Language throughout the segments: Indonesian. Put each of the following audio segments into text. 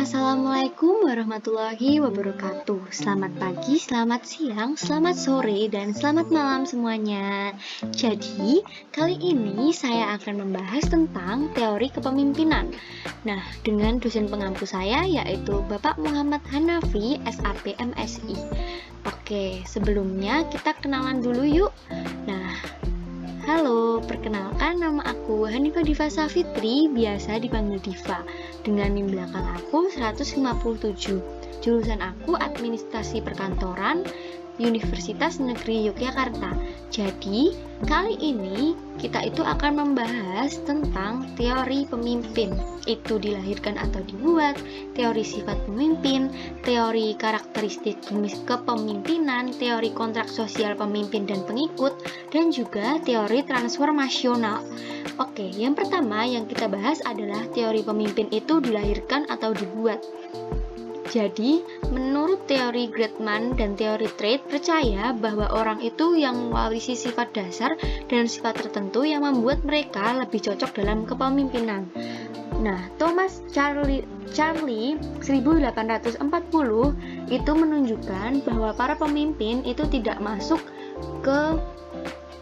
Assalamualaikum warahmatullahi wabarakatuh. Selamat pagi, selamat siang, selamat sore, dan selamat malam semuanya. Jadi, kali ini saya akan membahas tentang teori kepemimpinan. Nah, dengan dosen pengampu saya yaitu Bapak Muhammad Hanafi, SAP MSI. Oke, sebelumnya kita kenalan dulu yuk. Nah, halo, perkenalkan nama aku Hanifah Diva Safitri, biasa dipanggil Diva. Dengan NIM belakang aku 157. Jurusan aku Administrasi Perkantoran, Universitas Negeri Yogyakarta. Jadi, kali ini kita itu akan membahas tentang teori pemimpin. Itu dilahirkan atau dibuat, teori sifat pemimpin, teori karakteristik kepemimpinan, teori kontrak sosial pemimpin dan pengikut, dan juga teori transformasional. Oke, yang pertama yang kita bahas adalah teori pemimpin itu dilahirkan atau dibuat. Jadi, menurut teori Gretman dan teori Trait percaya bahwa orang itu yang mewarisi sifat dasar dan sifat tertentu yang membuat mereka lebih cocok dalam kepemimpinan. Nah, Thomas Charlie 1840 itu menunjukkan bahwa para pemimpin itu tidak masuk ke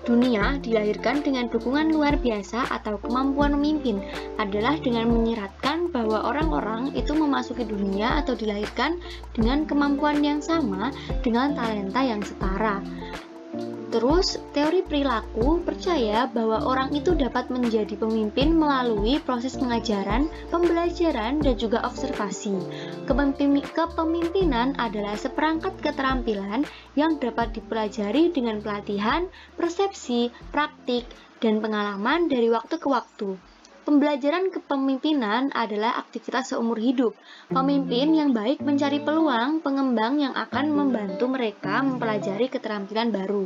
dunia dilahirkan dengan dukungan luar biasa atau kemampuan memimpin, adalah dengan menyeratkan bahwa orang-orang itu memasuki dunia atau dilahirkan dengan kemampuan yang sama dengan talenta yang setara. Terus, teori perilaku percaya bahwa orang itu dapat menjadi pemimpin melalui proses pengajaran, pembelajaran, dan juga observasi. Kepemimpinan adalah seperangkat keterampilan yang dapat dipelajari dengan pelatihan, persepsi, praktik, dan pengalaman dari waktu ke waktu. Pembelajaran kepemimpinan adalah aktivitas seumur hidup. Pemimpin yang baik mencari peluang pengembang yang akan membantu mereka mempelajari keterampilan baru.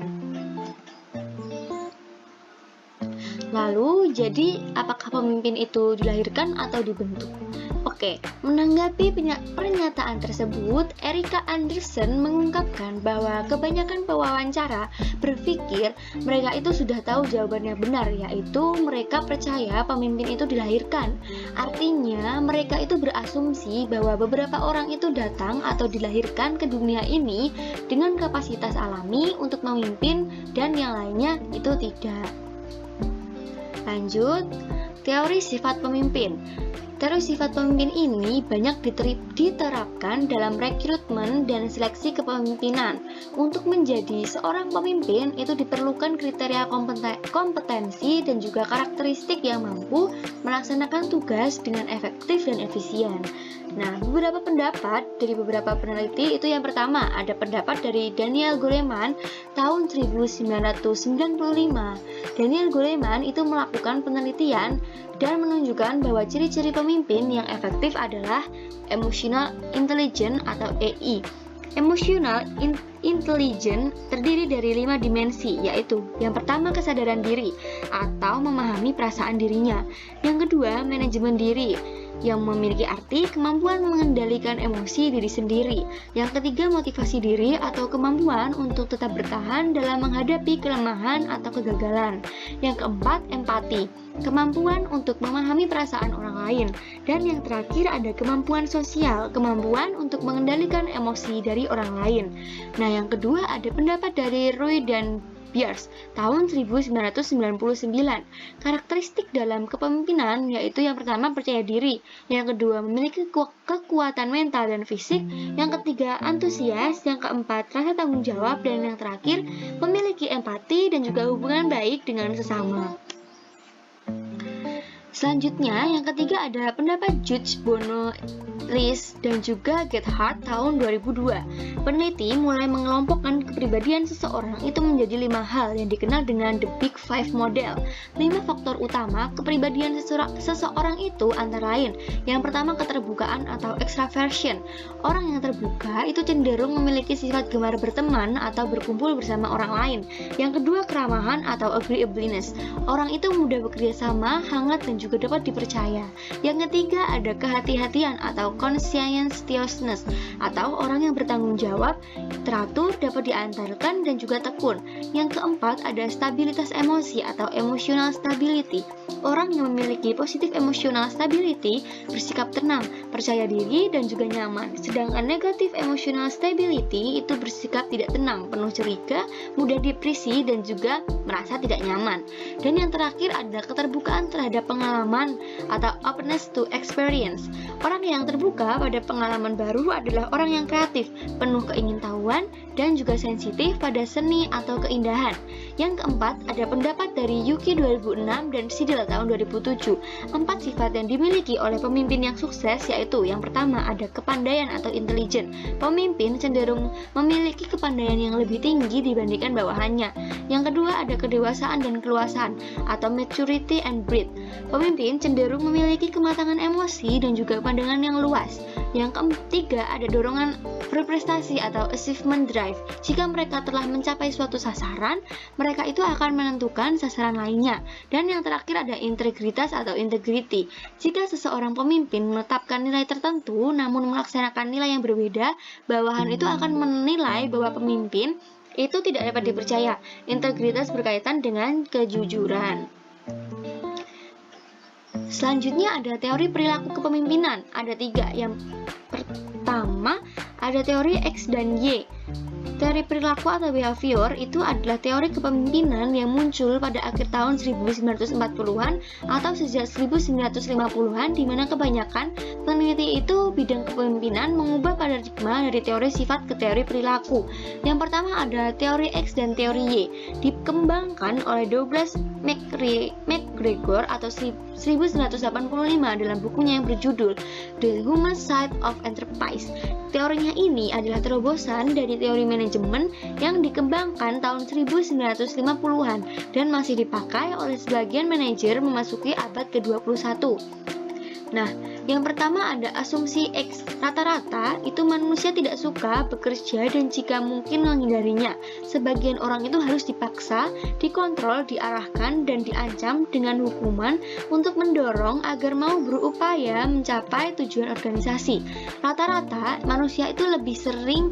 Lalu, jadi apakah pemimpin itu dilahirkan atau dibentuk? Oke, menanggapi pernyataan tersebut, Erika Anderson mengungkapkan bahwa kebanyakan pewawancara berpikir mereka itu sudah tahu jawabannya benar, yaitu mereka percaya pemimpin itu dilahirkan. Artinya, mereka itu berasumsi bahwa beberapa orang itu datang atau dilahirkan ke dunia ini dengan kapasitas alami untuk memimpin dan yang lainnya itu tidak. Lanjut, teori sifat pemimpin. Teori sifat pemimpin ini banyak diterapkan dalam rekrutmen dan seleksi kepemimpinan. Untuk menjadi seorang pemimpin itu diperlukan kriteria kompetensi dan juga karakteristik yang mampu melaksanakan tugas dengan efektif dan efisien. Nah, beberapa pendapat dari beberapa peneliti itu yang pertama ada pendapat dari Daniel Goleman tahun 1995. Daniel Goleman itu melakukan penelitian dan menunjukkan bahwa ciri-ciri pemimpin yang efektif adalah emotional intelligence atau EI. Emotional intelligence terdiri dari 5 dimensi, yaitu yang pertama kesadaran diri atau memahami perasaan dirinya. Yang kedua, manajemen diri yang memiliki arti kemampuan mengendalikan emosi diri sendiri. Yang ketiga, motivasi diri atau kemampuan untuk tetap bertahan dalam menghadapi kelemahan atau kegagalan. Yang keempat, empati, kemampuan untuk memahami perasaan orang lain. Dan yang terakhir ada kemampuan sosial, kemampuan untuk mengendalikan emosi dari orang lain. Nah, yang kedua ada pendapat dari Roy dan Beers tahun 1999. Karakteristik dalam kepemimpinan yaitu yang pertama percaya diri, yang kedua memiliki kekuatan mental dan fisik, yang ketiga antusias, yang keempat rasa tanggung jawab, dan yang terakhir memiliki empati dan juga hubungan baik dengan sesama. Selanjutnya, yang ketiga ada pendapat Judge Bono List dan juga Gethard tahun 2002. Peneliti mulai mengelompokkan kepribadian seseorang itu menjadi 5 hal yang dikenal dengan The Big Five Model. 5 faktor utama kepribadian seseorang itu antara lain. Yang pertama, keterbukaan atau extraversion. Orang yang terbuka itu cenderung memiliki sifat gemar berteman atau berkumpul bersama orang lain. Yang kedua, keramahan atau agreeableness. Orang itu mudah bekerja sama, hangat, dan juga dapat dipercaya. Yang ketiga ada kehati-hatian atau conscientiousness, atau orang yang bertanggung jawab, teratur, dapat diantarkan, dan juga tekun. Yang keempat ada stabilitas emosi atau emotional stability. Orang yang memiliki positif emotional stability bersikap tenang, percaya diri, dan juga nyaman. Sedangkan negatif emotional stability itu bersikap tidak tenang, penuh curiga, mudah depresi, dan juga merasa tidak nyaman. Dan yang terakhir ada keterbukaan terhadap pengalaman atau openness to experience. Orang yang terbuka pada pengalaman baru adalah orang yang kreatif, penuh keingintahuan, dan juga sensitif pada seni atau keindahan. Yang keempat ada pendapat dari Yuki 2006 dan Sidel tahun 2007. 4 sifat yang dimiliki oleh pemimpin yang sukses yaitu yang pertama ada kepandaian atau intelligent. Pemimpin cenderung memiliki kepandaian yang lebih tinggi dibandingkan bawahannya. Yang kedua ada kedewasaan dan keluasan atau maturity and breadth. Pemimpin cenderung memiliki kematangan emosi dan juga pandangan yang luas. Yang ketiga ada dorongan berprestasi atau achievement drive. Jika mereka telah mencapai suatu sasaran, mereka itu akan menentukan sasaran lainnya. Dan yang terakhir ada integritas atau integrity. Jika seseorang pemimpin menetapkan nilai tertentu namun melaksanakan nilai yang berbeda, bawahan itu akan menilai bahwa pemimpin itu tidak dapat dipercaya. Integritas berkaitan dengan kejujuran. Selanjutnya ada teori perilaku kepemimpinan. Ada 3. Yang pertama ada teori X dan Y. Teori perilaku atau behavior itu adalah teori kepemimpinan yang muncul pada akhir tahun 1940-an atau sejak 1950-an, di mana kebanyakan peneliti itu bidang kepemimpinan mengubah paradigma dari teori sifat ke teori perilaku. Yang pertama ada teori X dan teori Y, dikembangkan oleh Douglas MacGregor atau 1985 dalam bukunya yang berjudul The Human Side of Enterprise. Teorinya ini adalah terobosan dari teori manajemen yang dikembangkan tahun 1950-an dan masih dipakai oleh sebagian manajer memasuki abad ke-21. Nah, yang pertama ada asumsi X. Rata-rata itu manusia tidak suka bekerja dan jika mungkin menghindarinya. Sebagian orang itu harus dipaksa, dikontrol, diarahkan, dan diancam dengan hukuman untuk mendorong agar mau berupaya mencapai tujuan organisasi. Rata-rata manusia itu lebih sering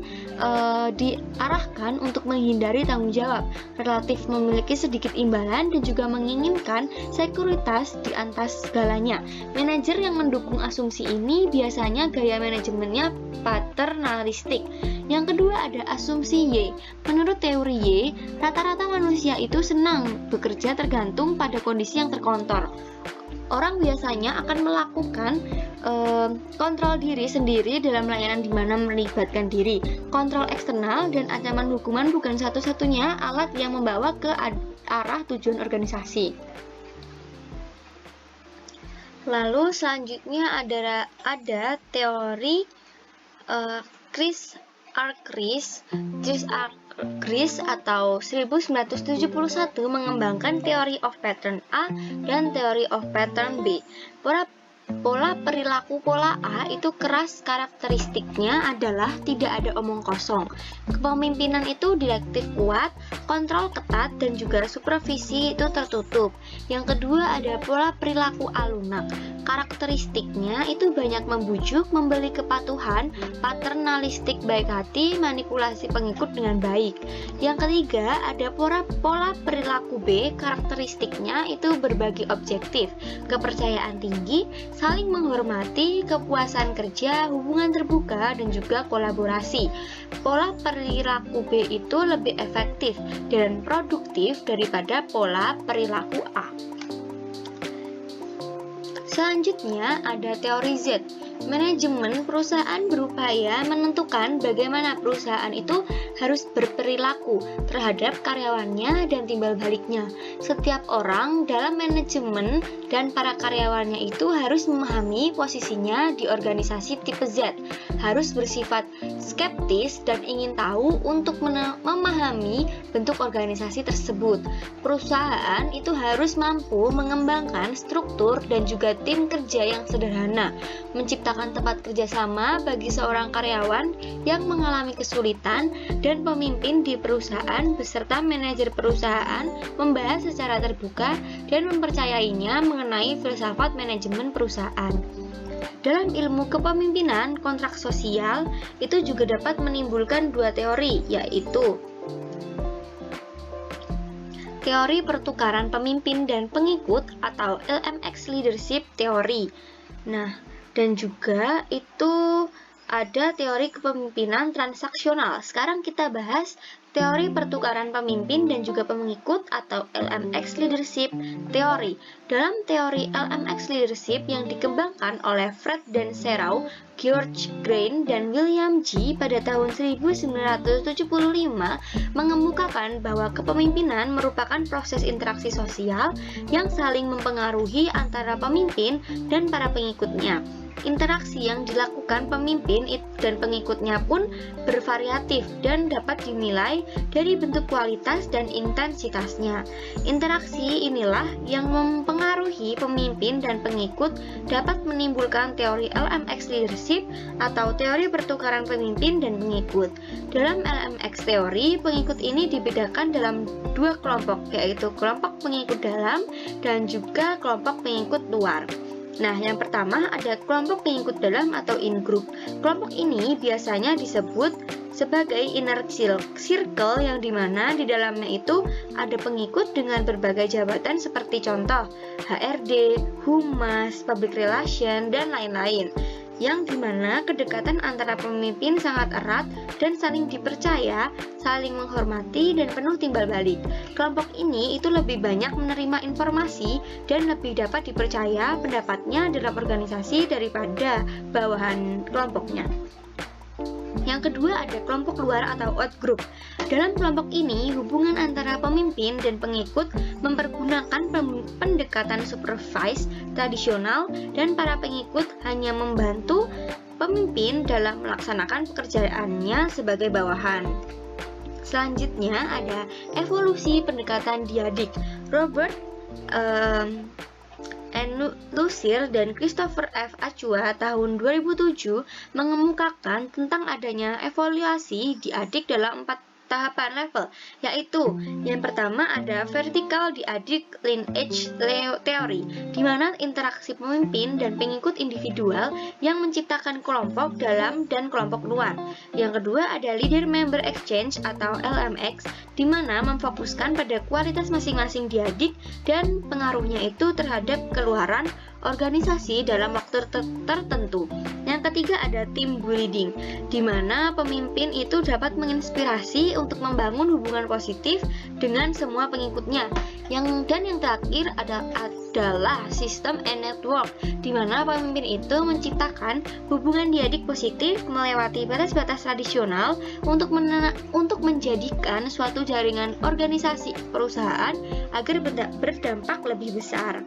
diarahkan untuk menghindari tanggung jawab, relatif memiliki sedikit imbalan, dan juga menginginkan sekuritas di atas segalanya. Manajer yang mendukung asumsi ini biasanya gaya manajemennya paternalistik. Yang kedua ada asumsi Y. Menurut teori Y, rata-rata manusia itu senang bekerja tergantung pada kondisi yang terkontrol. Orang biasanya akan melakukan kontrol diri sendiri dalam layanan di mana melibatkan diri. Kontrol eksternal dan ancaman hukuman bukan satu-satunya alat yang membawa ke arah tujuan organisasi. Lalu selanjutnya ada teori Chris Argyris atau 1971 mengembangkan teori of pattern A dan teori of pattern B. Pola perilaku pola A itu keras, karakteristiknya adalah tidak ada omong kosong. Kepemimpinan itu direktif kuat, kontrol ketat, dan juga supervisi itu tertutup. Yang kedua ada pola perilaku A lunak. Karakteristiknya itu banyak membujuk, memberi kepatuhan, paternalistik, baik hati, manipulasi pengikut dengan baik. Yang ketiga ada pola perilaku B. Karakteristiknya itu berbagi objektif, kepercayaan tinggi, saling menghormati, kepuasan kerja, hubungan terbuka, dan juga kolaborasi. Pola perilaku B itu lebih efektif dan produktif daripada pola perilaku A. Selanjutnya ada teori Z. Manajemen perusahaan berupaya menentukan bagaimana perusahaan itu harus berperilaku terhadap karyawannya dan timbal baliknya. Setiap orang dalam manajemen dan para karyawannya itu harus memahami posisinya di organisasi tipe Z, harus bersifat skeptis dan ingin tahu untuk memahami bentuk organisasi tersebut. Perusahaan itu harus mampu mengembangkan struktur dan juga tim kerja yang sederhana, menciptakan tempat kerjasama bagi seorang karyawan yang mengalami kesulitan, dan pemimpin di perusahaan beserta manajer perusahaan membahas secara terbuka dan mempercayainya mengenai filsafat manajemen perusahaan. Dalam ilmu kepemimpinan, kontrak sosial itu juga dapat menimbulkan dua teori, yaitu teori pertukaran pemimpin dan pengikut atau LMX Leadership Theory. Nah, dan juga itu ada teori kepemimpinan transaksional. Sekarang kita bahas teori pertukaran pemimpin dan juga pengikut atau LMX Leadership Theory. Dalam teori LMX Leadership yang dikembangkan oleh Fred dan Serau, George Grain dan William G pada tahun 1975 mengemukakan bahwa kepemimpinan merupakan proses interaksi sosial yang saling mempengaruhi antara pemimpin dan para pengikutnya. Interaksi yang dilakukan pemimpin dan pengikutnya pun bervariatif dan dapat dinilai dari bentuk kualitas dan intensitasnya. Interaksi inilah yang mempengaruhi pemimpin dan pengikut dapat menimbulkan teori LMX Leadership atau teori pertukaran pemimpin dan pengikut. Dalam LMX teori, pengikut ini dibedakan dalam dua kelompok, yaitu kelompok pengikut dalam dan juga kelompok pengikut luar. Nah, yang pertama ada kelompok pengikut dalam atau in-group. Kelompok ini biasanya disebut sebagai inner circle yang dimana di dalamnya itu ada pengikut dengan berbagai jabatan seperti contoh HRD, Humas, Public Relation, dan lain-lain. Yang dimana kedekatan antara pemimpin sangat erat dan saling dipercaya, saling menghormati, dan penuh timbal balik. Kelompok ini itu lebih banyak menerima informasi dan lebih dapat dipercaya pendapatnya dalam organisasi daripada bawahan kelompoknya. Yang kedua ada kelompok luar atau outgroup. Dalam kelompok ini, hubungan antara pemimpin dan pengikut mempergunakan pendekatan supervise tradisional dan para pengikut hanya membantu pemimpin dalam melaksanakan pekerjaannya sebagai bawahan. Selanjutnya ada evolusi pendekatan diadik. Robert Lusir dan Christopher F. Acua tahun 2007 mengemukakan tentang adanya evaluasi diadik dalam 4 tahapan level, yaitu yang pertama ada vertical diadik lineage theory, di mana interaksi pemimpin dan pengikut individual yang menciptakan kelompok dalam dan kelompok luar. Yang kedua ada leader member exchange atau LMX, di mana memfokuskan pada kualitas masing-masing diadik dan pengaruhnya itu terhadap keluaran organisasi dalam waktu tertentu. Yang ketiga ada team building, di mana pemimpin itu dapat menginspirasi untuk membangun hubungan positif dengan semua pengikutnya. Yang terakhir adalah sistem and network, di mana pemimpin itu menciptakan hubungan diadik positif melewati batas-batas tradisional untuk menjadikan suatu jaringan organisasi perusahaan agar berdampak lebih besar.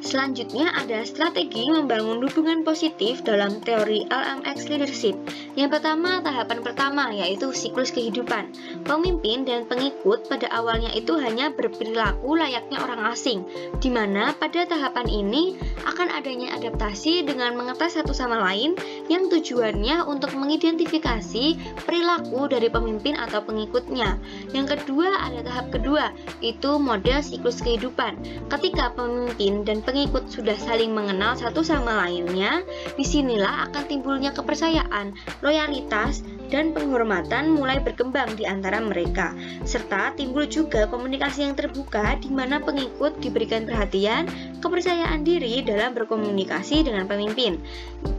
Selanjutnya ada strategi membangun hubungan positif dalam teori LMX Leadership. Yang pertama, tahapan pertama yaitu siklus kehidupan. Pemimpin dan pengikut pada awalnya itu hanya berperilaku layaknya orang asing, di mana pada tahapan ini akan adanya adaptasi dengan mengetes satu sama lain yang tujuannya untuk mengidentifikasi perilaku dari pemimpin atau pengikutnya. Yang kedua ada tahap kedua, itu model siklus kehidupan. Ketika pemimpin dan pengikut sudah saling mengenal satu sama lainnya, disinilah akan timbulnya kepercayaan, loyalitas, dan penghormatan mulai berkembang di antara mereka, serta timbul juga komunikasi yang terbuka di mana pengikut diberikan perhatian, kepercayaan diri dalam berkomunikasi dengan pemimpin.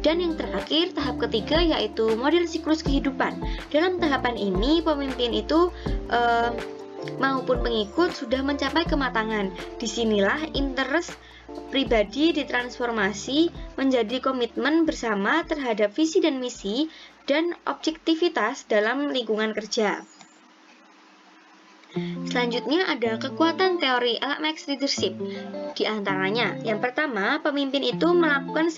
Dan yang terakhir, tahap ketiga yaitu model siklus kehidupan. Dalam tahapan ini, pemimpin itu maupun pengikut sudah mencapai kematangan. Disinilah interest pribadi ditransformasi menjadi komitmen bersama terhadap visi dan misi dan objektivitas dalam lingkungan kerja. Selanjutnya ada kekuatan teori LMX leadership. Di antaranya, yang pertama, pemimpin itu melakukan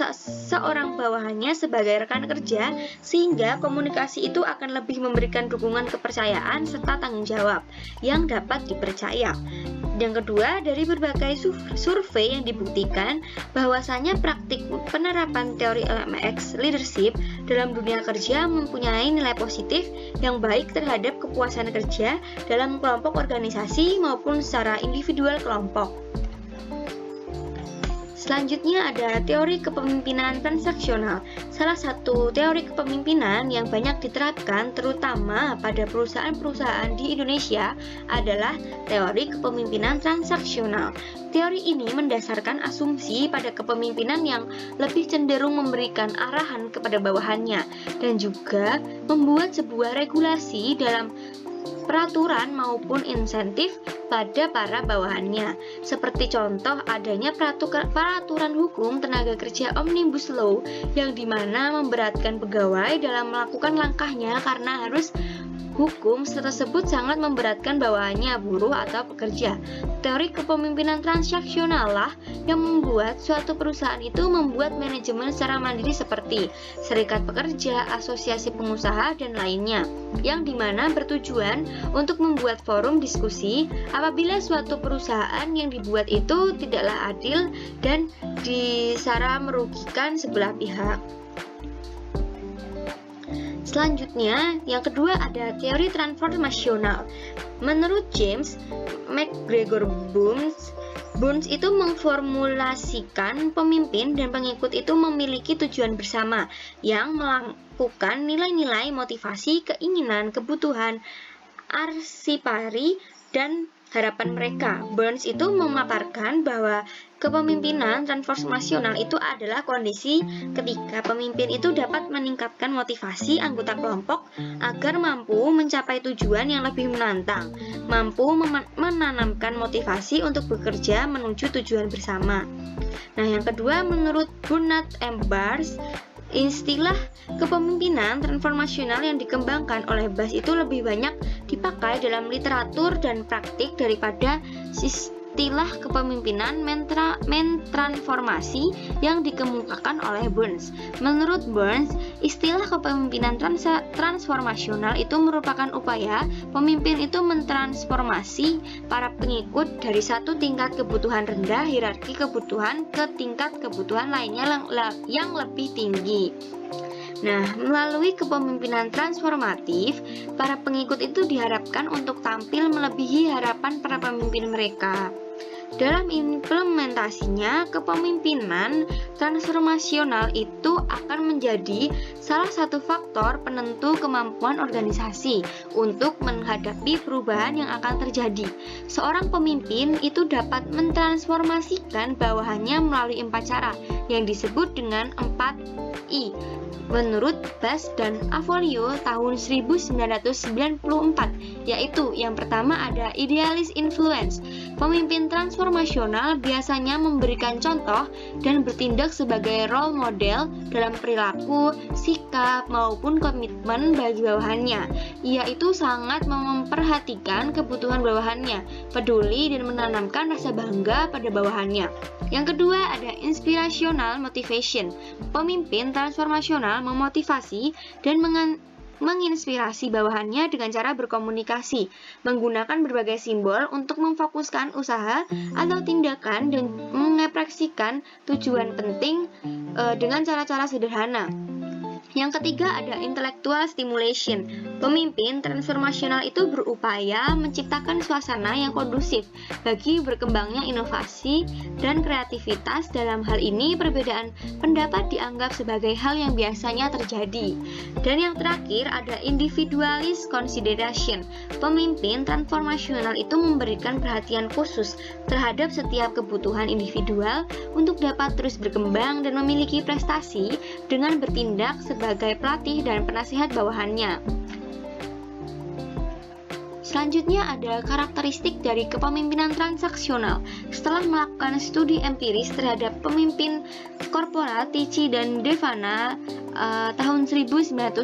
seorang bawahannya sebagai rekan kerja sehingga komunikasi itu akan lebih memberikan dukungan kepercayaan serta tanggung jawab yang dapat dipercaya. Yang kedua, dari berbagai survei yang dibuktikan bahwasanya praktik penerapan teori LMX leadership dalam dunia kerja mempunyai nilai positif yang baik terhadap kepuasan kerja dalam kelompok organisasi maupun secara individual kelompok. Selanjutnya ada teori kepemimpinan transaksional. Salah satu teori kepemimpinan yang banyak diterapkan terutama pada perusahaan-perusahaan di Indonesia adalah teori kepemimpinan transaksional. Teori ini mendasarkan asumsi pada kepemimpinan yang lebih cenderung memberikan arahan kepada bawahannya dan juga membuat sebuah regulasi dalam peraturan maupun insentif pada para bawahannya. Seperti contoh adanya peraturan hukum tenaga kerja Omnibus Law yang dimana memberatkan pegawai dalam melakukan langkahnya karena harus hukum tersebut sangat memberatkan bawahannya, buruh atau pekerja. Teori kepemimpinan transaksional lah yang membuat suatu perusahaan itu membuat manajemen secara mandiri seperti serikat pekerja, asosiasi pengusaha, dan lainnya, yang dimana bertujuan untuk membuat forum diskusi apabila suatu perusahaan yang dibuat itu tidaklah adil dan disara merugikan sebelah pihak. Selanjutnya, yang kedua ada teori transformasional. Menurut James McGregor Burns itu mengformulasikan pemimpin dan pengikut itu memiliki tujuan bersama yang melakukan nilai-nilai motivasi, keinginan, kebutuhan, arsipari, dan harapan mereka. Burns itu memaparkan bahwa kepemimpinan transformasional itu adalah kondisi ketika pemimpin itu dapat meningkatkan motivasi anggota kelompok agar mampu mencapai tujuan yang lebih menantang, mampu menanamkan motivasi untuk bekerja menuju tujuan bersama. Nah, yang kedua, menurut Bernard M. Baars, istilah kepemimpinan transformasional yang dikembangkan oleh Baars itu lebih banyak dipakai dalam literatur dan praktik daripada istilah kepemimpinan mentransformasi yang dikemukakan oleh Burns. Menurut Burns, istilah kepemimpinan transformasional itu merupakan upaya pemimpin itu mentransformasi para pengikut dari satu tingkat kebutuhan rendah hierarki kebutuhan ke tingkat kebutuhan lainnya yang lebih tinggi. Nah, melalui kepemimpinan transformatif, para pengikut itu diharapkan untuk tampil melebihi harapan para pemimpin mereka. Dalam implementasinya, kepemimpinan transformasional itu akan menjadi salah satu faktor penentu kemampuan organisasi untuk menghadapi perubahan yang akan terjadi. Seorang pemimpin itu dapat mentransformasikan bawahannya melalui 4 cara yang disebut dengan 4I. Menurut Bass dan Avolio tahun 1994, yaitu yang pertama ada idealis influence. Pemimpin transformasional biasanya memberikan contoh dan bertindak sebagai role model dalam perilaku, sikap, maupun komitmen bagi bawahannya. Ia itu sangat memperhatikan kebutuhan bawahannya, peduli dan menanamkan rasa bangga pada bawahannya. Yang kedua ada inspirational motivation. Pemimpin transformasional memotivasi dan menginspirasi bawahannya dengan cara berkomunikasi, menggunakan berbagai simbol untuk memfokuskan usaha atau tindakan dan mengekspresikan tujuan penting dengan cara-cara sederhana. Yang ketiga ada intellectual stimulation. Pemimpin transformasional itu berupaya menciptakan suasana yang kondusif bagi berkembangnya inovasi dan kreativitas. Dalam hal ini, perbedaan pendapat dianggap sebagai hal yang biasanya terjadi. Dan yang terakhir ada individualist consideration. Pemimpin transformasional itu memberikan perhatian khusus terhadap setiap kebutuhan individual untuk dapat terus berkembang dan memiliki prestasi dengan bertindak sebagai pelatih dan penasihat bawahannya. Selanjutnya ada karakteristik dari kepemimpinan transaksional. Setelah melakukan studi empiris terhadap pemimpin korporat, Tichy dan Devana tahun 1995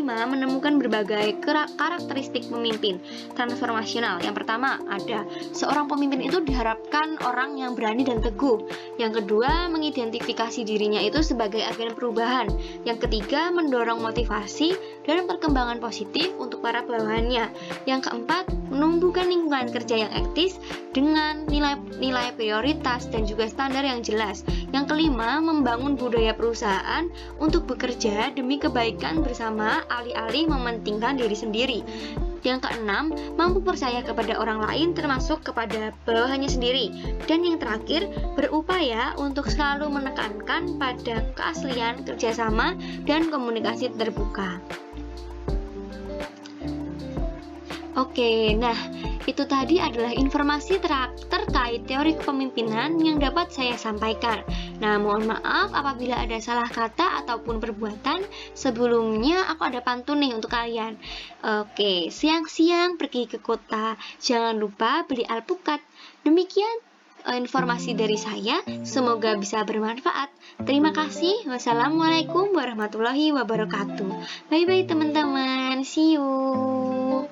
menemukan berbagai karakteristik pemimpin transformasional. Yang pertama, ada seorang pemimpin itu diharapkan orang yang berani dan teguh. Yang kedua, mengidentifikasi dirinya itu sebagai agen perubahan. Yang ketiga, mendorong motivasi dan perkembangan positif untuk para bawahannya. Yang keempat, menumbuhkan lingkungan kerja yang etis dengan nilai prioritas dan juga standar yang jelas. Yang kelima, membangun budaya perusahaan untuk bekerja demi kebaikan bersama alih-alih mementingkan diri sendiri. Yang keenam, mampu percaya kepada orang lain termasuk kepada bawahannya sendiri. Dan yang terakhir, berupaya untuk selalu menekankan pada keaslian kerjasama dan komunikasi terbuka. Oke, nah itu tadi adalah informasi terkait teori kepemimpinan yang dapat saya sampaikan. Nah, mohon maaf apabila ada salah kata ataupun perbuatan. Sebelumnya aku ada pantun nih untuk kalian. Oke, siang-siang pergi ke kota, jangan lupa beli alpukat. Demikian informasi dari saya, semoga bisa bermanfaat. Terima kasih. Wassalamualaikum warahmatullahi wabarakatuh. Bye-bye teman-teman, see you.